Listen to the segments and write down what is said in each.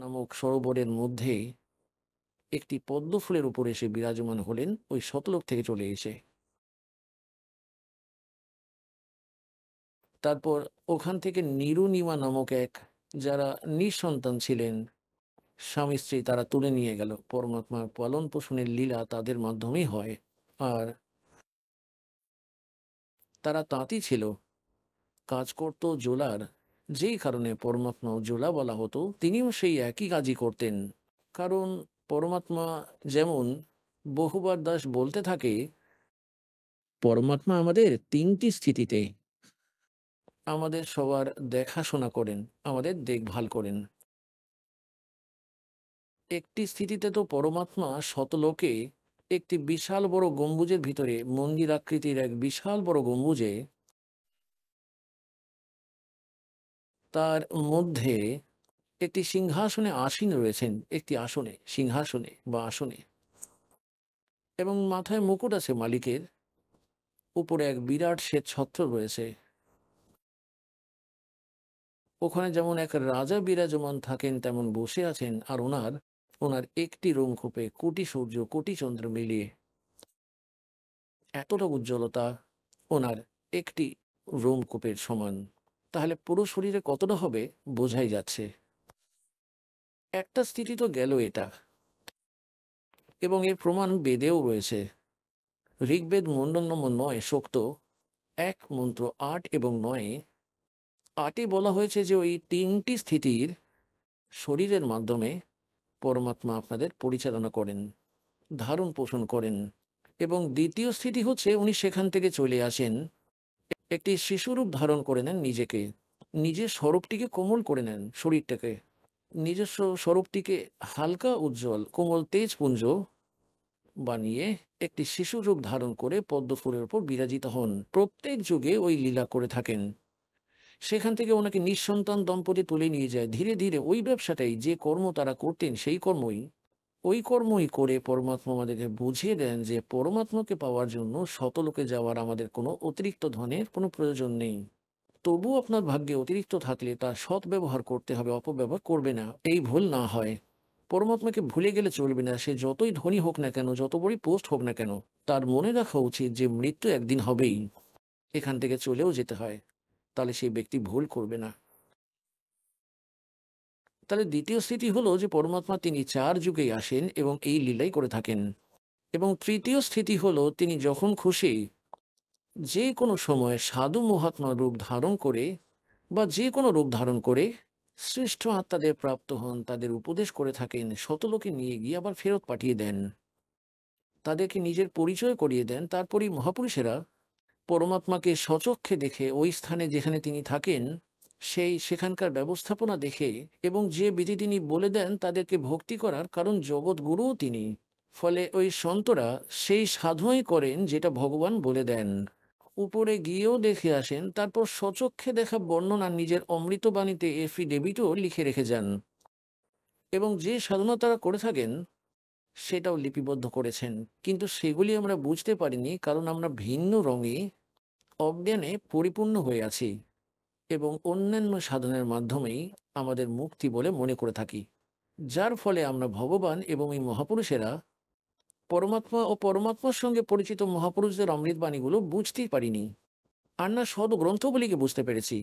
নামক সরোবরের মধ্যে একটি পদ্ম ফুলের উপর এসে বিরাজমান হলেন ওই শতলোক থেকে চলে এসে। তারপর ওখান থেকে নিরুনিমা নামক এক, যারা নিঃসন্তান ছিলেন, স্বামী স্ত্রী, তারা তুলে নিয়ে গেল। পরমাত্মার পালন পোষণের লীলা তাদের মাধ্যমেই হয়। আর তারা তাঁতি ছিল, কাজ করত জোলার। যেই কারণে পরমাত্মা জোলা বলা হতো, তিনিও সেই একই কাজই করতেন। কারণ পরমাত্মা যেমন বহুবার দাস বলতে থাকে, পরমাত্মা আমাদের তিনটি স্থিতিতে আমাদের সবার দেখাশোনা করেন, আমাদের দেখভাল করেন। একটি স্থিতিতে তো পরমাত্মা শতলোকে একটি বিশাল বড় গম্বুজের ভিতরে, মন্দির আকৃতির এক বিশাল বড় গম্বুজে, তার মধ্যে একটি সিংহাসনে আসীন রয়েছেন, একটি আসনে, সিংহাসনে বা আসনে, এবং মাথায় মুকুট আছে মালিকের। উপরে এক বিরাট শ্বেত ছত্র রয়েছে। ওখানে যেমন এক রাজা বিরাজমান থাকেন, তেমন বসে আছেন। আর ওনার ওনার একটি রোমকূপে কোটি সূর্য কোটি চন্দ্র মিলিয়ে এতটা উজ্জ্বলতা ওনার একটি রোমকূপের সমান। তাহলে পুরো শরীরে কতটা হবে বোঝাই যাচ্ছে। একটা স্থিতি তো গেল এটা, এবং এর প্রমাণ বেদেও রয়েছে। ঋগ্বেদ মণ্ডল নম্বর ৯ সূক্ত ১ মন্ত্র ৮ এবং ৯, ৮-এ বলা হয়েছে যে ওই তিনটি স্থিতির শরীরের মাধ্যমে পরমাত্মা আপনাদের পরিচালনা করেন, ধারণ পোষণ করেন। এবং দ্বিতীয় স্থিতি হচ্ছে উনি সেখান থেকে চলে আসেন, একটি শিশুরূপ ধারণ করে নেন নিজেকে, নিজের স্বরূপটিকে কোমল করে নেন, শরীরটাকে, নিজস্ব স্বরূপটিকে হালকা উজ্জ্বল কোমল তেজপুঞ্জ বানিয়ে একটি শিশু রূপ ধারণ করে পদ্ম ফুলের উপর বিরাজিত হন। প্রত্যেক যুগে ওই লীলা করে থাকেন। সেখান থেকে ওনাকে নিঃসন্তান দম্পতি তুলে নিয়ে যায়। ধীরে ধীরে ওই ব্যবসাটাই, যে কর্ম তারা করতেন, সেই কর্মই, ওই কর্মই করে পরমাত্মা আমাদেরকে বুঝিয়ে দেন যে পরমাত্মাকে পাওয়ার জন্য শতলোকে যাওয়ার আমাদের কোনো অতিরিক্ত ধনের কোনো প্রয়োজন নেই। তবু আপনার ভাগ্যে অতিরিক্ত থাকলে তার সৎ ব্যবহার করতে হবে, অপব্যবহার করবে না। এই ভুল না হয়। পরমাত্মাকে ভুলে গেলে চলবে না। সে যতই ধনী হোক না কেন, যত বড়ই পোস্ট হোক না কেন, তার মনে রাখা উচিত যে মৃত্যু একদিন হবেই, এখান থেকে চলেও যেতে হয়। তাহলে সেই ব্যক্তি ভুল করবে না। তাহলে দ্বিতীয় স্থিতি হলো যে পরমাত্মা তিনি ৪ যুগেই আসেন এবং এই লীলাই করে থাকেন। এবং তৃতীয় স্থিতি হলো তিনি যখন খুশি যে কোনো সময় সাধু মহাত্মা রূপ ধারণ করে, বা যে কোনো রূপ ধারণ করে শ্রেষ্ঠ আত্মাদের প্রাপ্ত হন, তাদের উপদেশ করে থাকেন, শতলোকে নিয়ে গিয়ে আবার ফেরত পাঠিয়ে দেন, তাদেরকে নিজের পরিচয় করিয়ে দেন। তারপরেই মহাপুরুষেরা পরমাত্মাকে স্বচক্ষে দেখে ওই স্থানে যেখানে তিনি থাকেন, সেখানকার ব্যবস্থাপনা দেখে, এবং যে বিধি তিনি বলে দেন তাদেরকে ভক্তি করার, কারণ জগৎগুরুও তিনি। ফলে ওই সন্তরা সেই সাধনাই করেন যেটা ভগবান বলে দেন। উপরে গিয়েও দেখে আসেন, তারপর স্বচক্ষে দেখা বর্ণনা নিজের অমৃতবাণীতে এফিডেভিটও লিখে রেখে যান। এবং যে সাধনা তারা করে থাকেন সেটাও লিপিবদ্ধ করেছেন। কিন্তু সেগুলি আমরা বুঝতে পারিনি, কারণ আমরা ভিন্ন রঙে অজ্ঞানে পরিপূর্ণ হয়ে আছি, এবং অন্যান্য সাধনের মাধ্যমেই আমাদের মুক্তি বলে মনে করে থাকি। যার ফলে আমরা ভগবান এবং এই মহাপুরুষেরা, পরমাত্মা ও পরমাত্মার সঙ্গে পরিচিত মহাপুরুষদের অমৃতবাণীগুলো বুঝতেই পারিনি। আর না সদ্গ্রন্থগুলিকে বুঝতে পেরেছি।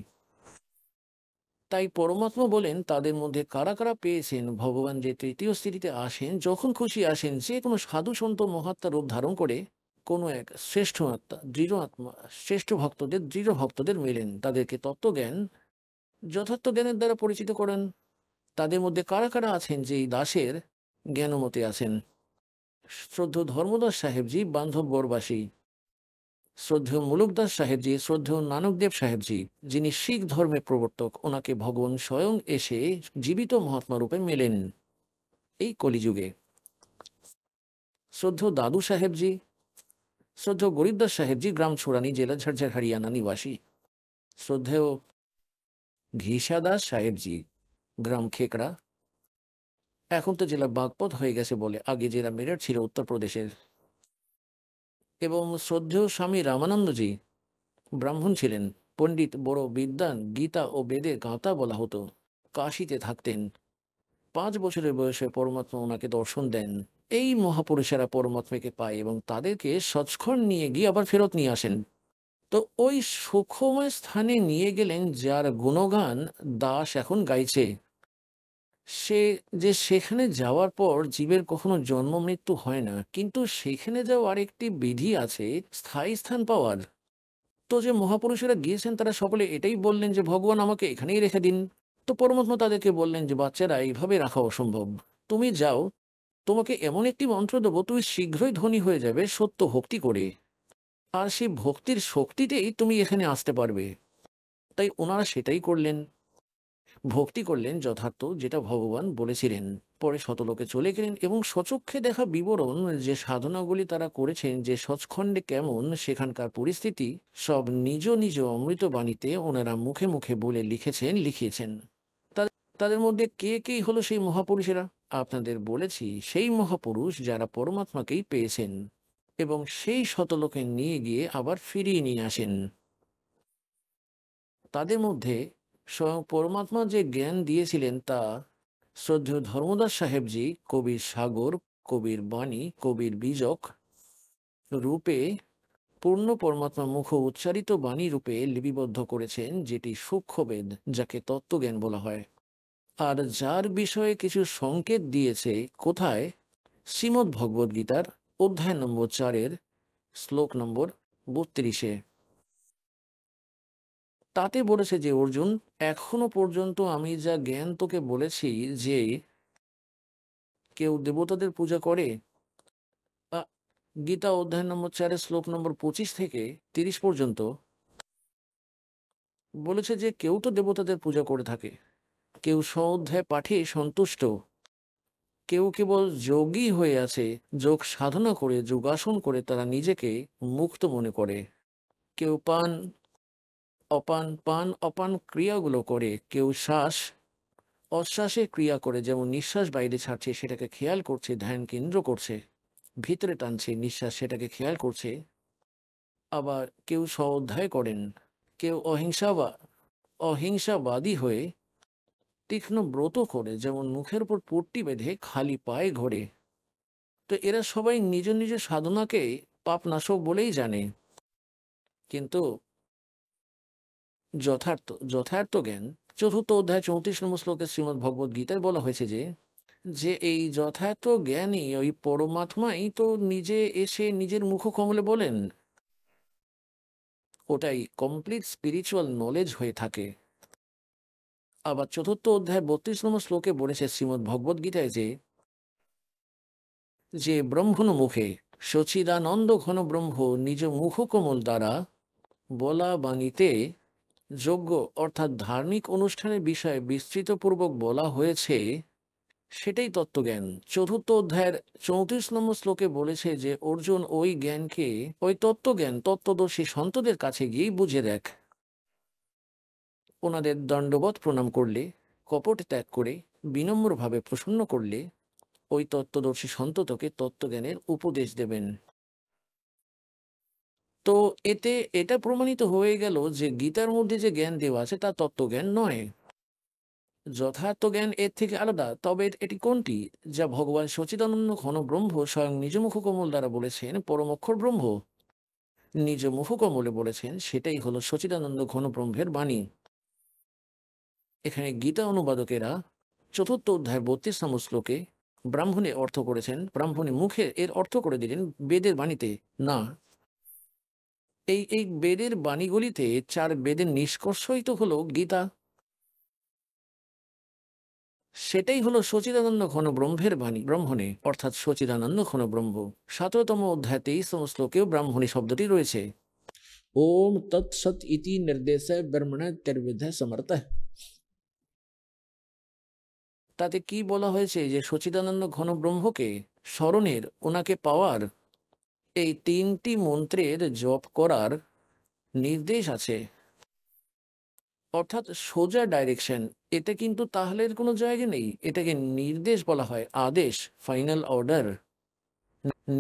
তাই পরমাত্মা বলেন তাদের মধ্যে কারা কারা পেয়েছেন ভগবান যে তৃতীয় স্থিতিতে আসেন, যখন খুশি আসেন, যে কোনো সাধু সন্ত মহাত্মা রূপ ধারণ করে কোনো এক শ্রেষ্ঠ আত্মা, দৃঢ় আত্মা, শ্রেষ্ঠ ভক্তদের, দৃঢ় ভক্তদের মেলেন, তাদেরকে তত্ত্বজ্ঞান, যথার্থ জ্ঞানের দ্বারা পরিচিত করেন। তাদের মধ্যে কারা কারা আছেন যে এই দাসের জ্ঞানমতে আছেন? শ্রদ্ধেয় ধর্মদাস সাহেবজি, বান্ধবগড়বাসী। শ্রদ্ধেয় মুলুকদাস সাহেবজি, শ্রদ্ধেয় নানকদেব সাহেবজি, যিনি শিখ ধর্মের প্রবর্তক, ওনাকে ভগবান স্বয়ং এসে জীবিত মহাত্মা রূপে মেলেন এই কলিযুগে। শ্রদ্ধেয় দাদু সাহেবজি, শ্রদ্ধেয় গরিবদাস সাহেবজি, গ্রাম ছোড়ানি, জেলা ঝাড়ঝাড়, হরিয়ানা নিবাসী। শ্রদ্ধেয় ঘিসাদাস সাহেবজি, গ্রাম খেকড়া, এখন তো জেলা বাগপত হয়ে গেছে বলে, আগে জেলা মেরঠ ছিল উত্তরপ্রদেশের। এবং শ্রদ্ধেয় স্বামী রামানন্দজি, ব্রাহ্মণ ছিলেন, পণ্ডিত, বড় বিদ্বান, গীতা ও বেদের গাঁথা বলা হতো, কাশীতে থাকতেন। 5 বছরের বয়সে পরমাত্মা ওনাকে দর্শন দেন। এই মহাপুরুষেরা পরমাত্মাকে পায় এবং তাদেরকে সচক্ষণ নিয়ে গিয়ে আবার ফেরত নিয়ে আসেন। তো ওই সুখময় স্থানে নিয়ে গেলেন যার গুণগান দাস এখন গাইছে। সে যে সেখানে যাওয়ার পর জীবের কখনো জন্ম মৃত্যু হয় না, কিন্তু সেখানে যাওয়ার একটি বিধি আছে স্থায়ী স্থান পাওয়ার। তো যে মহাপুরুষেরা গিয়েছেন তারা সকলে এটাই বললেন যে ভগবান আমাকে এখানেই রেখে দিন। তো পরমাত্মা তাদেরকে বললেন যে বাচ্চারা, এইভাবে রাখা অসম্ভব। তুমি যাও, তোমাকে এমন একটি মন্ত্র দেবো, তুমি শীঘ্রই ধনী হয়ে যাবে সত্য ভক্তি করে। আর সেই ভক্তির শক্তিতেই তুমি এখানে আসতে পারবে। তাই ওনারা সেটাই করলেন, ভক্তি করলেন যথার্থ যেটা ভগবান বলেছিলেন। পরে শতলোকে চলে গেলেন এবং স্বচক্ষে দেখা বিবরণ যে সাধনাগুলি তারা করেছেন, যে সচখণ্ডে কেমন সেখানকার পরিস্থিতি, সব নিজ নিজ অমৃত বাণীতে ওনারা মুখে মুখে বলে লিখেছেন, লিখিয়েছেন। তাদের মধ্যে কে কে হলো সেই মহাপুরুষেরা? আপনাদের বলেছি, সেই মহাপুরুষ যারা পরমাত্মাকেই পেয়েছেন এবং সেই শতলোকে নিয়ে গিয়ে আবার ফিরিয়ে নিয়ে আসেন। তাদের মধ্যে স্বয়ং পরমাত্মা যে জ্ঞান দিয়েছিলেন তা শ্রদ্ধেয় ধর্মদাস সাহেবজি কবির সাগর, কবির বাণী, কবির বীজক রূপে পূর্ণ পরমাত্মা মুখ উচ্চারিত বাণী রূপে লিপিবদ্ধ করেছেন, যেটি সূক্ষ্মবেদ, যাকে তত্ত্বজ্ঞান বলা হয়। আর যার বিষয়ে কিছু সংকেত দিয়েছে কোথায়? শ্রীমদ্ ভগবদ গীতার অধ্যায় নম্বর 4-এর শ্লোক নম্বর 32-এ। তাতে বলেছে যে অর্জুন, এখনো পর্যন্ত আমি যা জ্ঞান তোকে বলেছি যে কেউ দেবতাদের পূজা করে, আ, গীতা অধ্যায় নম্বর 4-এর শ্লোক নম্বর 25 থেকে 30 পর্যন্ত বলেছে যে কেউ তো দেবতাদের পূজা করে থাকে, কেউ অধ্যায় পাঠে সন্তুষ্ট, কেউ কেবল যোগী হয়ে আছে, যোগ সাধনা করে যোগাসন করে তারা নিজেকে মুক্ত মনে করে, কেউ পান অপান ক্রিয়াগুলো করে, কেউ শ্বাস অশ্বাসের ক্রিয়া করে, যেমন নিঃশ্বাস বাইরে ছাড়ছে সেটাকে খেয়াল করছে, ধ্যান কেন্দ্র করছে, ভিতরে টানছে নিঃশ্বাস সেটাকে খেয়াল করছে। আবার কেউ অধ্যায় করেন, কেউ অহিংসাবাদী হয়ে তীক্ষ্ণ ব্রত করে, যেমন মুখের উপর পট্টি বেঁধে খালি পায়ে ঘোরে। তো এরা সবাই নিজ নিজ সাধনাকে পাপনাশক বলেই জানে, কিন্তু যথার্থ জ্ঞান, চতুর্থ অধ্যায় 34 নম্বর শ্লোকে শ্রীমদ্ ভগবদ গীতায় বলা হয়েছে যে যে এই যথার্থ জ্ঞানী ওই পরমাত্মাই তো নিজে এসে নিজের মুখ কমলে বলেন, ওটাই কমপ্লিট স্পিরিচুয়াল নলেজ হয়ে থাকে। আবার চতুর্থ অধ্যায় 32 নম্বর শ্লোকে বলেছে শ্রীমদ্ ভগবদ গীতায় যে যে ব্রহ্মণ মুখে সচিদানন্দ ঘন ব্রহ্ম নিজ মুখ কমল দ্বারা বলা বাণীতে যোগ্য অর্থাৎ ধার্মিক অনুষ্ঠানের বিষয়ে বিস্তৃতপূর্বক বলা হয়েছে, সেটাই তত্ত্বজ্ঞান। চতুর্থ অধ্যায়ের 34 নম্বর শ্লোকে বলেছে যে অর্জুন, ওই জ্ঞানকে, ওই তত্ত্বজ্ঞান তত্ত্বদর্শী সন্তদের কাছে গিয়েই বুঝে দেখ। ওনাদের দণ্ডবত প্রণাম করলে, কপট ত্যাগ করে বিনম্রভাবে প্রসন্ন করলে ওই তত্ত্বদর্শী সন্ত তোকে তত্ত্বজ্ঞানের উপদেশ দেবেন। তো এতে এটা প্রমাণিত হয়ে গেল যে গীতার মধ্যে যে জ্ঞান দেওয়া আছে তা তত্ত্বজ্ঞান নয়, যথার্থ জ্ঞান এর থেকে আলাদা। তবে এটি কোনটি? যা ভগবান সচিদানন্দ ঘন ব্রহ্ম স্বয়ং নিজ মুখকমল দ্বারা বলেছেন, পরমক্ষর ব্রহ্ম নিজ মুখকমলে বলেছেন, সেটাই হলো সচিদানন্দ ঘন ব্রহ্মের বাণী। এখানে গীতা অনুবাদকেরা চতুর্থ অধ্যায় 32 নম্বর শ্লোকে ব্রাহ্মণে অর্থ করেছেন, ব্রাহ্মণে মুখে এর অর্থ করে দিলেন বেদের বাণীতে না। এই বেদের বাণীগুলিতে 4 বেদের নিষ্কর্ষই তো হলো গীতা। সেটাই হলো সচিদানন্দ ঘন ব্রহ্মের বাণী ব্রাহ্মণে, অর্থাৎ সচিদানন্দ ঘন ব্রহ্ম। 17তম অধ্যায় 23তম শ্লোকেও ব্রাহ্মণী শব্দটি রয়েছে। ওম তৎসৎ ইতি নির্দেশ ব্রহ্মণ ত্রিবিধ সমর্থ। তাতে কি বলা হয়েছে? যে সচিদানন্দ ঘন ব্রহ্মকে স্মরণের, ওনাকে পাওয়ার এই 3টি মন্ত্রের জপ করার নির্দেশ আছে, অর্থাৎ সোজা ডাইরেকশন। এতে কিন্তু তাহলে এর কোনো জায়গা নেই, এটাকে নির্দেশ বলা হয়, আদেশ, ফাইনাল অর্ডার।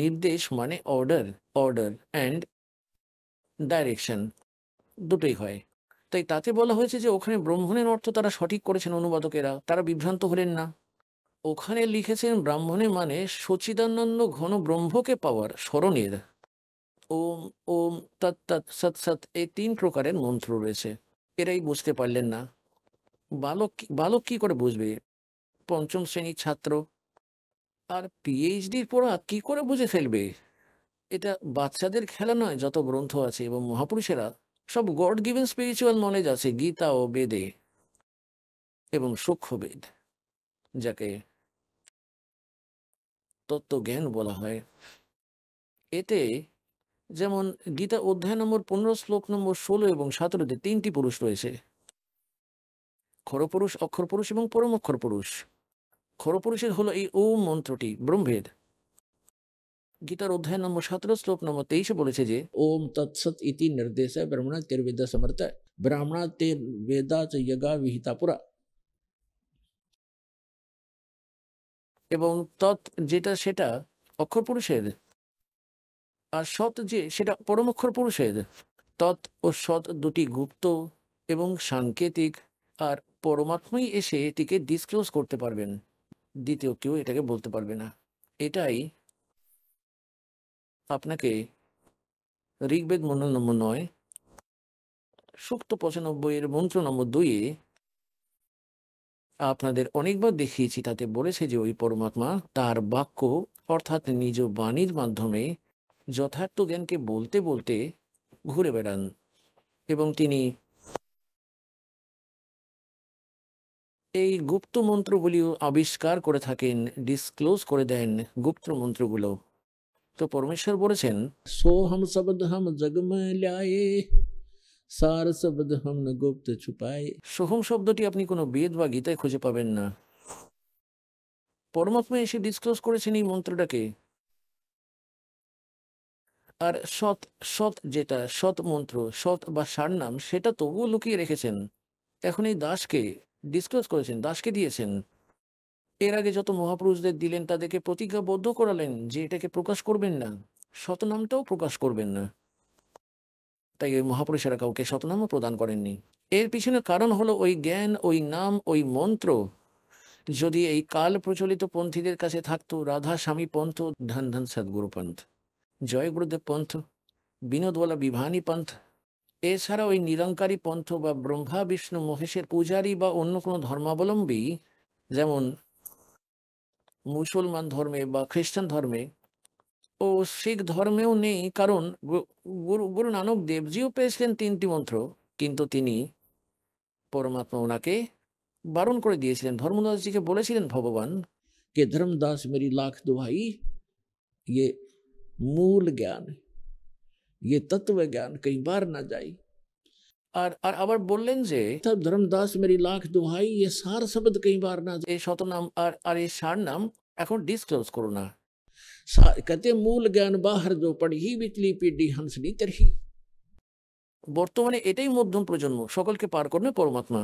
নির্দেশ মানে অর্ডার, অর্ডার অ্যান্ড ডাইরেকশন দুটোই হয়। তাই তাতে বলা হয়েছে যে ওখানে ব্রহ্মণের অর্থ তারা সঠিক করেছেন অনুবাদকেরা, তারা বিভ্রান্ত হলেন না। ওখানে লিখেছেন ব্রাহ্মণে মানে সচ্চিদানন্দ ঘন ব্রহ্মকে পাওয়ার স্মরণের ওম ওম তৎ তৎ সৎ সৎ এই ৩ প্রকারের মন্ত্র রয়েছে। এরাই বুঝতে পারলেন না। বালক কি করে বুঝবে? ৫ম শ্রেণীর ছাত্র। আর পিএইচডির পড়া কি করে বুঝে ফেলবে? এটা বাচ্চাদের খেলা নয়। যত গ্রন্থ আছে এবং মহাপুরুষেরা সব গড গিভেন স্পিরিচুয়াল নলেজ আছে গীতা ও বেদে এবং সূক্ষ্মবেদ, যাকে তত্ত্বজ্ঞান বলা হয়। এতে যেমন গীতা অধ্যায় নম্বর ১৫ শ্লোক নম্বর ১৬ এবং ১৭-তে ৩টি পুরুষ রয়েছে। ক্ষরপুরুষ, অক্ষর পুরুষ এবং পরমক্ষর পুরুষ। ক্ষরপুরুষের হলো এই ওম মন্ত্রটি, ব্রহ্মের। গীতার অধ্যায় নম্বর ১৭ শ্লোক নম্বর ২৩ বলেছে যে ওম তৎসৎ ইতি নির্দেশ ব্রহ্মণ তের্বেদ সমর্থ ব্রাহ্মণা তের বেদা চ যজ্ঞা বিহিতা পুরা। এবং তৎ যেটা সেটা অক্ষর পুরুষের, আর সৎ যে সেটা পরমক্ষর পুরুষের। তৎ ও সৎ দুটি গুপ্ত এবং সাংকেতিক, আর পরমাত্মাই এসে এটিকে ডিসক্লোজ করতে পারবেন। দ্বিতীয় কেউ এটাকে বলতে পারবে না। এটাই আপনাকে ঋগ্বেদ মন্ডল নম্বর ৯ সূক্ত ৯৫ এর মন্ত্র নম্বর ২-এ আপনাদের অনেকবার দেখিয়েছি। তাতে বলেছে যে ওই পরমাত্মা তার বাক্য অর্থাৎ নিজ বাণীর মাধ্যমে যথার্থ জ্ঞানকে বলতে বলতে ঘুরে বেড়ান এবং তিনি এই গুপ্ত মন্ত্রগুলিও আবিষ্কার করে থাকেন, ডিসক্লোজ করে দেন গুপ্ত মন্ত্রগুলো। তো পরমেশ্বর বলেছেন সোহম শব্দ হাম জগমলায়ে সার শব্দ হাম ন গুপ্ত ছুপায়। সোহম শব্দটি আপনি কোনো বেদ বা গীতায় খুঁজে পাবেন না। পরমাত্মা এসে ডিসক্লোজ করেছেন এই মন্ত্রটাকে। আর সৎ সৎ যেটা সৎ মন্ত্র, সৎ বা সার নাম, সেটা তবুও লুকিয়ে রেখেছেন। এখন এই দাসকে ডিসক্লোজ করেছেন, দাসকে দিয়েছেন। এর আগে যত মহাপুরুষদের দিলেন তাদেরকে প্রতিজ্ঞাবদ্ধ করালেন যে এটাকে প্রকাশ করবেন না, শতনামটাও প্রকাশ করবেন না। তাই ওই মহাপুরুষেরা কাউকে শতনামও প্রদান করেননি। এর পিছনে কারণ হলো ওই জ্ঞান, ওই নাম, ওই মন্ত্র যদি এই কাল প্রচলিত পন্থীদের কাছে থাকতো, রাধা স্বামী পন্থ, ধন ধন সদ্গুরু পন্থ, জয় গুরুদেব পন্থ, বিনোদওয়ালা বিভানী পন্থ, এছাড়া ওই নিরঙ্কারী পন্থ বা ব্রহ্মা বিষ্ণু মহেশের পূজারী বা অন্য কোনো ধর্মাবলম্বী, যেমন মুসলমান ধর্মে বা খ্রিস্টান ধর্মে ও শিখ ধর্মেও নেই। কারণ গুরু গুরু নানক দেবজিও পেয়েছিলেন ৩টি মন্ত্র, কিন্তু তিনি পরমাত্মা ওনাকে বারণ করে দিয়েছিলেন। ধর্মদাসজিকে বলেছিলেন ভগবান কে ধর্মদাস মেরি লাখ দোহাই, ইয়ে মূল জ্ঞান, ইয়ে তত্ত্ব জ্ঞান কই বার না যায়। আর আর আবার বললেন যে তব ধর্মদাস মেরি লাখ দোহাই, ইয়ে সার শব্দ কই বার না যায়। এই শতনাম আর আর এই সার নাম এখন ডিসক্লোজ করো না। कहते मूल ज्ञान बाहर जो पढ़ी बिचली पीढ़ी हंसनी तरही। বর্তমানে এটাই মধ্যম প্রজন্ম, সকলকে পার করবে পরমাত্মা।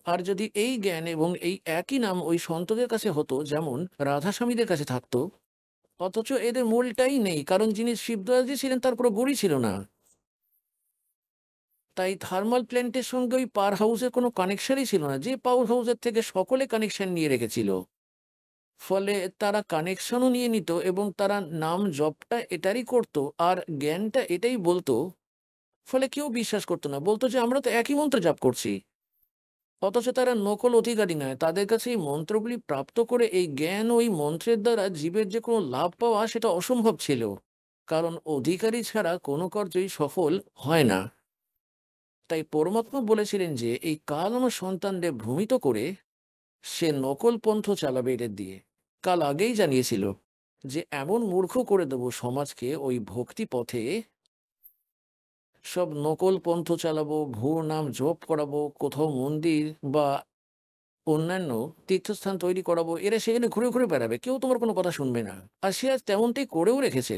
আর যদি এই জ্ঞান এবং এই একই নাম ওই সন্তদের কাছে হতো, যেমন রাধাস্বামীদের কাছে থাকতো, অথচ এদের মূলটাই নেই। কারণ যিনি শিবদয়ালজি ছিলেন তার পুরো গড়ি ছিল না। তাই থার্মাল প্ল্যান্টের সঙ্গে ওই পাওয়ার হাউসের কোনো কানেকশনই ছিল না, যে পাওয়ার হাউসের থেকে সকলে কানেকশন নিয়ে রেখেছিল। ফলে তারা কানেকশনও নিয়ে নিত এবং তারা নাম জপটা এটারই করত আর জ্ঞানটা এটাই বলতো। ফলে কেউ বিশ্বাস করতো না, বলতো যে আমরা তো একই মন্ত্র জপ করছি। অথচ তারা নকল অধিকারী নয়। তাদের কাছে এই মন্ত্রগুলি প্রাপ্ত করে এই জ্ঞান ওই মন্ত্রের দ্বারা জীবের যে কোনো লাভ পাওয়া সেটা অসম্ভব ছিল। কারণ অধিকারী ছাড়া কোনো কার্যই সফল হয় না। তাই পরমাত্মা বলেছিলেন যে এই কাল আমার সন্তানদের ভ্রমিত করে সে নকল পন্থ চালাবে এদের দিয়ে। কাল আগেই জানিয়েছিল যে এমন মূর্খ করে দেব সমাজকে, ওই ভক্তি পথে সব নকল পন্থ চালাবো, ভুয়ো নাম জপ করাবো, কোথাও মন্দির বা অন্যান্য তীর্থস্থান তৈরি করাবো, এরা সেখানে ঘুরে ঘুরে বেড়াবে, কেউ তোমার কোনো কথা শুনবে না। আর সে আজ তেমনটাই করেও রেখেছে।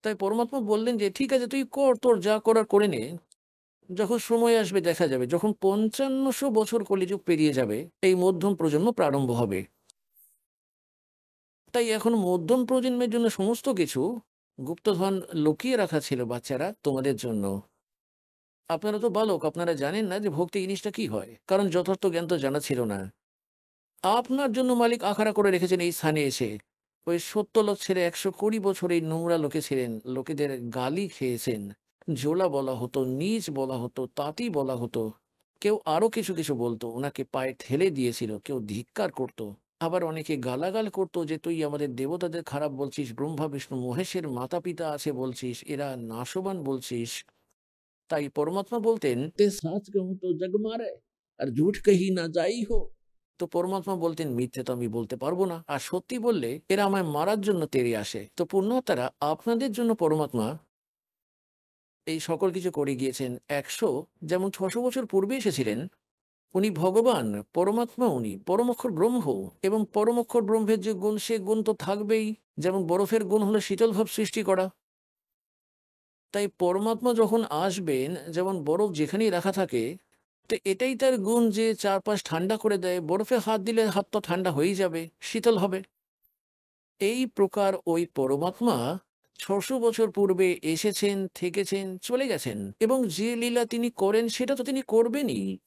তাই পরমাত্মা বললেন যে ঠিক আছে, তুই কর, তোর যা করার করে নে। যখন সময় আসবে দেখা যাবে, যখন ৫৫০০ বছর কলিযুগ পেরিয়ে যাবে এই মধ্যম প্রজন্ম প্রারম্ভ হবে। তাই এখন মধ্যম প্রজন্মের জন্য সমস্ত কিছু গুপ্তধন লুকিয়ে রাখা ছিল বাচ্চারা, তোমাদের জন্য। আপনারা তো বালক, আপনারা জানেন না যে ভক্তি জিনিসটা কি হয়, কারণ যথার্থ জ্ঞান তো জানা ছিল না। আপনার জন্য মালিক আখাড়া করে রেখেছেন এই স্থানে এসে। ওই সত্যলোক ছেড়ে ১২০ বছর এই নোংরা লোকে ছিলেন। লোকেদের গালি খেয়েছেন। জোলা বলা হতো, নীচ বলা হতো, তাঁতি বলা হতো। কেউ আরো কিছু বলতো। উনাকে পায়ে ঠেলে দিয়েছিল। কেউ ধিক্কার করত। আবার অনেকে গালাগাল করত যে, "তুই আমাদের দেবতাদের খারাপ বলছিস, ব্রহ্মা, বিষ্ণু, মহেশের মাতা-পিতা আছে বলছিস, এরা নাশবান বলছিস।" তাই পরমাত্মা বলতেন, "তে সাচ कहूँ तो जग मारे আর ঝুঠ কহি না যাই হো।" তো পরমাত্মা বলতেন, "মিথ্যে তো আমি বলতে পারবো না। আর সত্যি বললে এরা আমায় মারার জন্য তেড়ে আসে।" তো পুণ্যাত্মারা, আপনাদের জন্য পরমাত্মা এই সকল কিছু করে গিয়েছেন। ১০০ যেমন ৬০০ বছর পূর্বে এসেছিলেন, উনি ভগবান, পরমাত্মা উনি, পরমক্ষর ব্রহ্ম এবং পরমক্ষর ব্রহ্মের যে গুণ, সে গুণ তো থাকবেই। যেমন বরফের গুণ হলো শীতল ভাব সৃষ্টি করা। তাই পরমাত্মা যখন আসবেন, যেমন বরফ যেখানেই রাখা থাকে, তো এটাই তার গুণ যে চারপাশ ঠান্ডা করে দেয়। বরফে হাত দিলে হাত তো ঠান্ডা হয়েই যাবে, শীতল হবে। এই প্রকার ওই পরমাত্মা ৬০০ বছর পূর্বে এসেছেন, থেকেছেন, চলে গেছেন এবং যে লীলা তিনি করেন সেটা তো তিনি করবেনই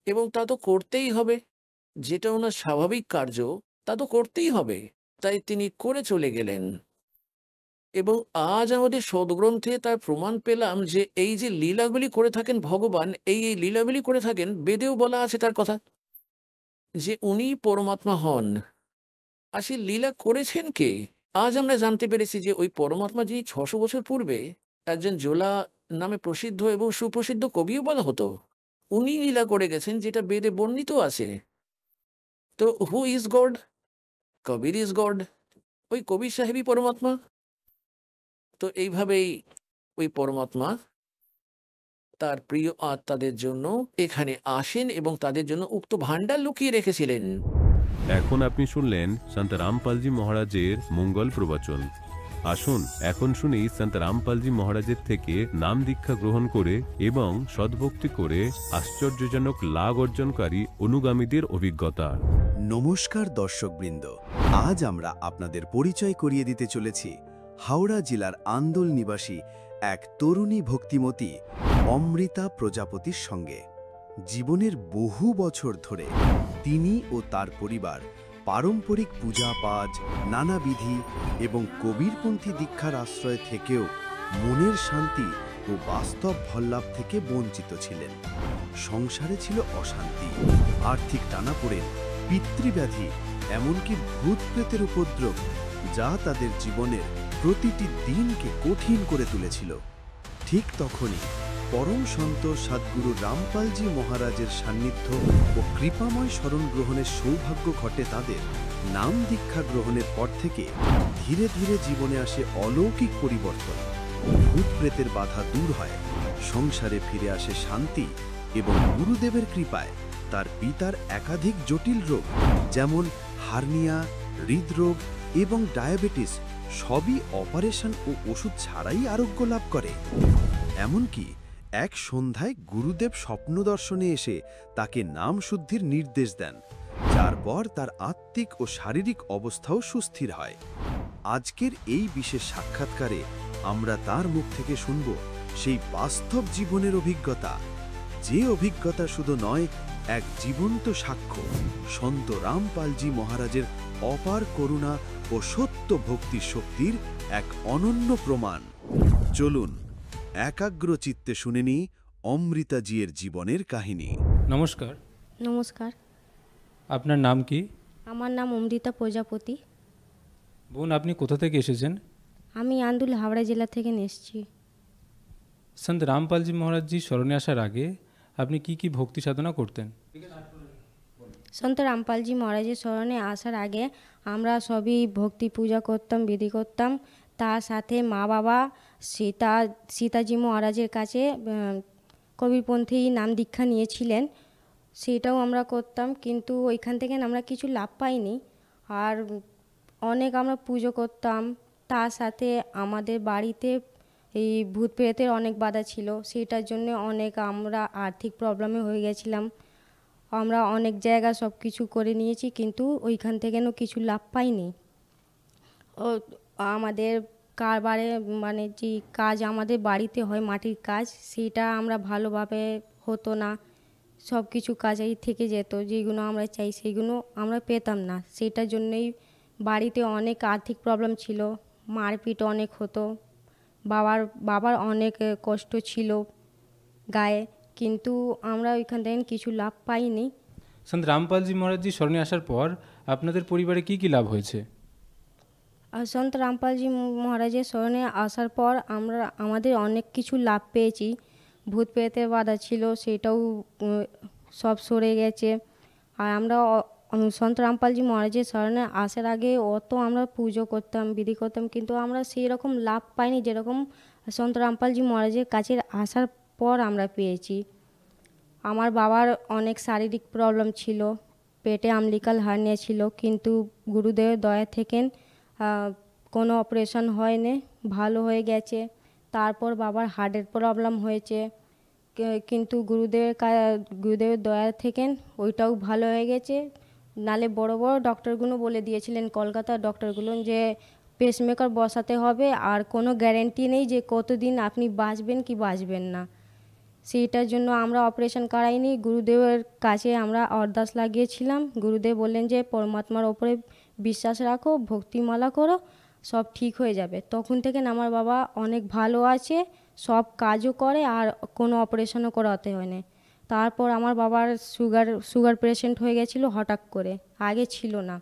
এবং তা তো করতেই হবে। যেটা ওনার স্বাভাবিক কার্য, তা তো করতেই হবে। তাই তিনি করে চলে গেলেন এবং আজ আমাদের সদ্গ্রন্থে তার প্রমাণ পেলাম যে এই যে লীলাগুলি করে থাকেন ভগবান, এই লীলাগুলি করে থাকেন, বেদেও বলা আছে তার কথা যে উনিই পরমাত্মা হন। আর সেই লীলা করেছেন কে? আজ আমরা জানতে পেরেছি যে ওই পরমাত্মা, যিনি ৬০০ বছর পূর্বে একজন জোলা নামে প্রসিদ্ধ এবং সুপ্রসিদ্ধ কবিও বলা হতো, উনি লীলা করে গেছেন, যেটা বেদে বর্ণিত আছে। তো who is god? Kabir is god. ওই কবির সাহেবই পরমাত্মা। তো এইভাবেই ওই পরমাত্মা তার প্রিয় আত্মাদের জন্য এখানে আসেন এবং তাদের জন্য উক্ত ভাণ্ডার লুকিয়ে রেখেছিলেন। এখন আপনি শুনলেন সন্ত রামপালজি মহারাজের মঙ্গল প্রবচন। আসুন এখন শুনি সন্ত রামপালজি মহারাজের থেকে নাম দীক্ষা গ্রহণ করে এবং সদ্ভক্তি করে আশ্চর্যজনক লাভ অর্জনকারী অনুগামীদের অভিজ্ঞতা। নমস্কার দর্শকবৃন্দ, আজ আমরা আপনাদের পরিচয় করিয়ে দিতে চলেছি হাওড়া জেলার আন্দোল নিবাসী এক তরুণী ভক্তিমতী অমৃতা প্রজাপতির সঙ্গে। জীবনের বহু বছর ধরে তিনি ও তার পরিবার পারম্পরিক পূজা পাঠ, নানাবিধি এবং কবিরপন্থী দীক্ষার আশ্রয় থেকেও মনের শান্তি ও বাস্তব ফললাভ থেকে বঞ্চিত ছিলেন। সংসারে ছিল অশান্তি, আর্থিক টানাপোড়েন, পিতৃব্যাধি, এমনকি ভূত প্রেতের উপদ্রব, যা তাদের জীবনের প্রতিটি দিনকে কঠিন করে তুলেছিল। ঠিক তখনই পরম সন্ত সদ্গুরু রামপালজি মহারাজের সান্নিধ্য ও কৃপাময় শরণ গ্রহণের সৌভাগ্য ঘটে তাদের। নাম দীক্ষা গ্রহণের পর থেকে ধীরে ধীরে জীবনে আসে অলৌকিক পরিবর্তন। ভূত প্রেতের বাধা দূর হয়, সংসারে ফিরে আসে শান্তি এবং গুরুদেবের কৃপায় তার পিতার একাধিক জটিল রোগ, যেমন হার্নিয়া, হৃদরোগ এবং ডায়াবেটিস, সবই অপারেশন ও ওষুধ ছাড়াই আরোগ্য লাভ করে। এমনকি এক সন্ধ্যায় গুরুদেব স্বপ্ন দর্শনে এসে তাকে নাম শুদ্ধির নির্দেশ দেন, যার পর তার আত্মিক ও শারীরিক অবস্থাও সুস্থির হয়। আজকের এই বিশেষ সাক্ষাৎকারে আমরা তার মুখ থেকে শুনব সেই বাস্তব জীবনের অভিজ্ঞতা, যে অভিজ্ঞতা শুধু নয়, এক জীবন্ত সাক্ষ্য সন্ত রামপালজি মহারাজের অপার করুণা ও সত্য ভক্তি শক্তির এক অনন্য প্রমাণ। চলুন একাগ্র চিত্তে শুনে নিই অমৃতাজির জীবনের কাহিনী। নমস্কার, নমস্কার, আপনার নাম কি? আমার নাম অমৃতা প্রজাপতি। বোন, আপনি কোথা থেকে এসেছেন? আমি আন্দুল হাওড়া জেলা থেকে এসেছি। সন্ত রামপালজি মহারাজজি স্মরণে আসার আগে আপনি কি কি ভক্তি সাধনা করতেন? সন্ত রামপালজি মহারাজের স্মরণে আসার আগে আমরা সবই ভক্তি পূজা করতাম, বিধি করতাম। তার সাথে মা বাবা সীতাজি মহারাজের কাছে কবিরপন্থী নাম দীক্ষা নিয়েছিলেন, সেটাও আমরা করতাম, কিন্তু ওইখান থেকে আমরা কিছু লাভ পাইনি। আর অনেক আমরা পুজো করতাম। তার সাথে আমাদের বাড়িতে এই ভূত প্রেতের অনেক বাধা ছিল, সেটার জন্য অনেক আমরা আর্থিক প্রবলেমে হয়ে গেছিলাম। আমরা অনেক জায়গা সব কিছু করে নিয়েছি, কিন্তু ওইখান থেকেও কিছু লাভ পাইনি। ও আমাদের কারবারে মানে যে কাজ আমাদের বাড়িতে হয় মাটির কাজ, সেটা আমরা ভালোভাবে হতো না। সব কিছু কাজেই থেকে যেত, যেগুলো আমরা চাই সেইগুলো আমরা পেতাম না। সেটার জন্যই বাড়িতে অনেক আর্থিক প্রবলেম ছিল, মারপিট অনেক হতো, বাবার অনেক কষ্ট ছিল গায়ে, কিন্তু আমরা ওইখান থেকে কিছু লাভ পাইনি। সন্ত রামপালজি মহারাজজি স্মরণে আসার পর আপনাদের পরিবারে কি কি লাভ হয়েছে? আর সন্ত রামপালজি মহারাজের স্মরণে আসার পর আমাদের অনেক কিছু লাভ পেয়েছি। ভূত প্রেতের বাধা ছিল, সেটাও সব সরে গেছে। আর আমরা সন্ত রামপালজি মহারাজের স্মরণে আসার আগে অত আমরা পুজো করতাম, বিধি করতাম, কিন্তু আমরা সেই রকম লাভ পাইনি যেরকম সন্ত রামপালজি মহারাজের কাছে আসার পর আমরা পেয়েছি। আমার বাবার অনেক শারীরিক প্রবলেম ছিল, পেটে আমলিকাল হার্নিয়া ছিল, কিন্তু গুরুদেবের দয়া থেকে কোনো অপারেশন হয়নি, ভালো হয়ে গেছে। তারপর বাবার হার্টের প্রবলেম হয়েছে, কিন্তু গুরুদেবের দয়া থেকে ওইটাও ভালো হয়ে গেছে। নালে বড় বড় ডক্টরগুলো বলে দিয়েছিলেন, কলকাতার ডক্টরগুলো, যে পেসমেকার বসাতে হবে, আর কোনো গ্যারেন্টি নেই যে কতদিন আপনি বাঁচবেন কি বাঁচবেন না। সেইটার জন্য আমরা অপারেশন করাইনি, গুরুদেবের কাছে আমরা অরদাস লাগিয়েছিলাম। গুরুদেব বললেন যে পরমাত্মার ওপরে বিশ্বাস রাখো, ভক্তিমালা করো, সব ঠিক হয়ে যাবে। তখন থেকে আমার বাবা অনেক ভালো আছে, সব কাজও করে, আর কোনো অপারেশনও করাতে হয়নি। তারপর আমার বাবার সুগার পেশেন্ট হয়ে গেছিলো হঠাৎ করে, আগে ছিল না,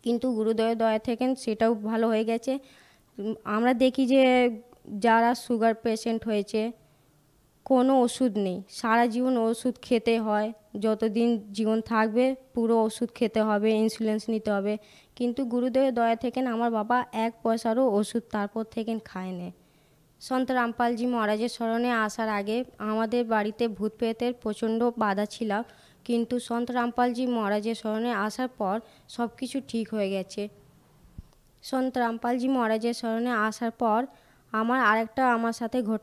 কিন্তু গুরুদেবের দয়া থেকে সেটাও ভালো হয়ে গেছে। আমরা দেখি যে যারা সুগার পেশেন্ট হয়েছে কোনো ওষুধ নেই, সারা জীবন ওষুধ খেতে হয়, যতদিন জীবন থাকবে পুরো ওষুধ খেতে হবে, ইনসুলিন নিতে হবে, কিন্তু গুরুদেবের দয়া থেকে আমার বাবা 1 পয়সারও ওষুধ তারপর থেকে খায়নি। সন্ত রামপালজি মহারাজের স্মরণে আসার আগে আমাদের বাড়িতে ভূত প্রেতের প্রচণ্ড বাধা ছিল, কিন্তু সন্ত রামপালজি মহারাজের স্মরণে আসার পর সব কিছু ঠিক হয়ে গেছে। সন্ত রামপালজি মহারাজের স্মরণে আসার পর আমার সাথে ঘটনা